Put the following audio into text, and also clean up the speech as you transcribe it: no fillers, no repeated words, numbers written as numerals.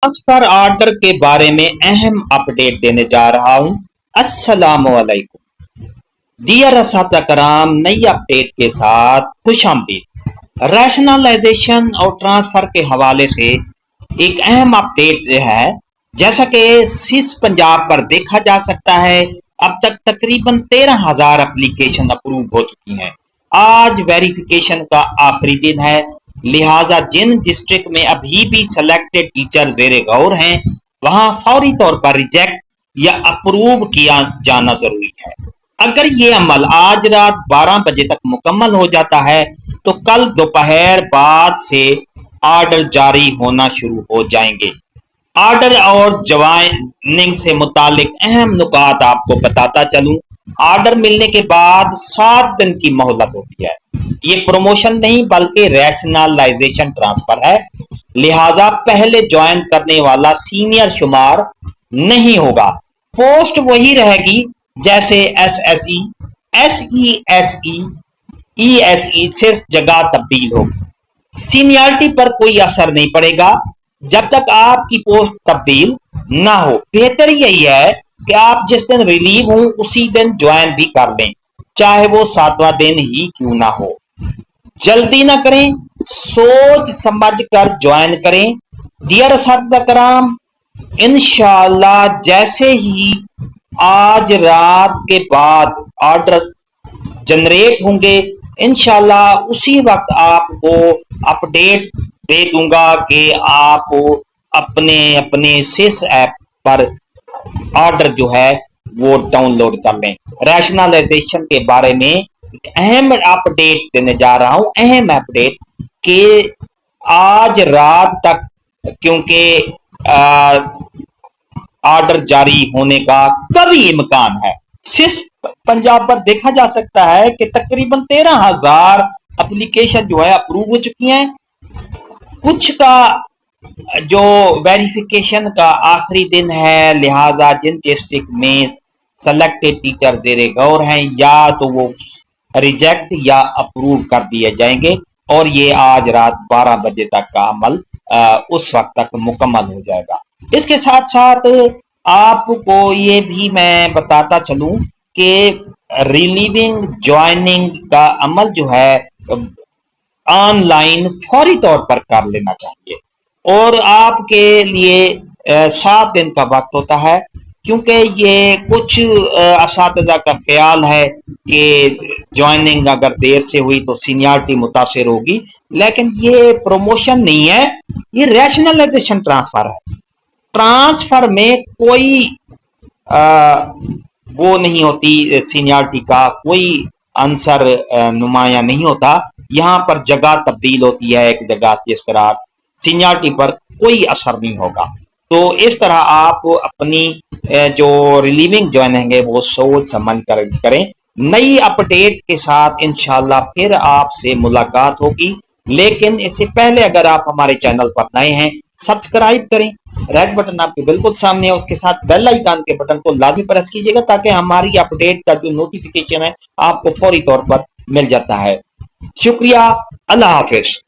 Transfer order के बारे में अहम अपडेट देने जा रहा हूं। अस्सलाम वालेकुम डियर असातिज़ा कराम, नई अपडेट के साथ खुश आमदीद। रैशनलाइजेशन और ट्रांसफर के हवाले से एक अहम अपडेट है। जैसा कि सिस पंजाब पर देखा जा सकता है, अब तक तकरीबन 13,000 एप्लीकेशन अप्रूव हो चुकी हैं। आज वेरिफिकेशन का आखिरी दिन है, लिहाजा जिन डिस्ट्रिक्ट में अभी भी सेलेक्टेड टीचर जेरे गौर हैं, वहां फौरी तौर पर रिजेक्ट या अप्रूव किया जाना जरूरी है। अगर ये अमल आज रात 12 बजे तक मुकम्मल हो जाता है तो कल दोपहर बाद से ऑर्डर जारी होना शुरू हो जाएंगे। ऑर्डर और ज्वाइनिंग से मुतालिक अहम नुकात आपको बताता चलूं। ऑर्डर मिलने के बाद 7 दिन की मोहलत होती है। ये प्रमोशन नहीं बल्कि रैशनलाइजेशन ट्रांसफर है, लिहाजा पहले ज्वाइन करने वाला सीनियर शुमार नहीं होगा। पोस्ट वही रहेगी जैसे एसएसई, एसईएसई, ईएसई, सिर्फ जगह तब्दील होगी। सीनियरिटी पर कोई असर नहीं पड़ेगा जब तक आपकी पोस्ट तब्दील ना हो। बेहतर यही है कि आप जिस दिन रिलीव हो उसी दिन ज्वाइन भी कर लें, चाहे वो 7वां दिन ही क्यों ना हो। जल्दी ना करें, सोच समझ कर ज्वाइन करें। डियर असातिज़ा कराम, इंशाअल्लाह जैसे ही आज रात के बाद ऑर्डर जनरेट होंगे, इंशाअल्लाह उसी वक्त आपको अपडेट दे दूंगा कि आप अपने अपने सिस ऐप पर ऑर्डर जो है वो डाउनलोड कर लें। रैशनलाइजेशन के बारे में एक अहम अपडेट देने जा रहा हूं, अहम अपडेट कि आज रात तक, क्योंकि ऑर्डर जारी होने का कभी इम्कान है। सिस पंजाब पर देखा जा सकता है कि तकरीबन 13,000 एप्लीकेशन जो है अप्रूव हो चुकी हैं। कुछ का जो वेरिफिकेशन का आखिरी दिन है, लिहाजा जिन डिस्ट्रिक्ट में सेलेक्टेड टीचर जेरे गौर हैं, या तो वो रिजेक्ट या अप्रूव कर दिए जाएंगे और ये आज रात 12 बजे तक का अमल उस वक्त तक मुकम्मल हो जाएगा। इसके साथ साथ आपको ये भी मैं बताता चलूं कि रिलीविंग ज्वाइनिंग का अमल जो है ऑनलाइन फौरी तौर पर कर लेना चाहिए और आपके लिए 7 दिन का वक्त होता है, क्योंकि ये कुछ असातिज़ा का ख्याल है कि ज्वाइनिंग अगर देर से हुई तो सीनियरिटी मुतासिर होगी, लेकिन ये प्रमोशन नहीं है, ये रैशनलाइजेशन ट्रांसफर है। ट्रांसफर में कोई वो नहीं होती, सीनियरिटी का कोई आंसर नुमाया नहीं होता। यहाँ पर जगह तब्दील होती है एक जगह से इस तरह, सीनियरिटी पर कोई असर नहीं होगा। तो इस तरह आप अपनी जो रिलीविंग ज्वाइनिंग है वो सोच समझ कर करें। नई अपडेट के साथ इंशाल्लाह फिर आपसे मुलाकात होगी, लेकिन इससे पहले अगर आप हमारे चैनल पर नए हैं सब्सक्राइब करें। रेड बटन आपके बिल्कुल सामने है, उसके साथ बेल आइकन के बटन को लाजमी प्रेस कीजिएगा ताकि हमारी अपडेट का जो नोटिफिकेशन है आपको फौरी तौर पर मिल जाता है। शुक्रिया, अल्लाह हाफिज।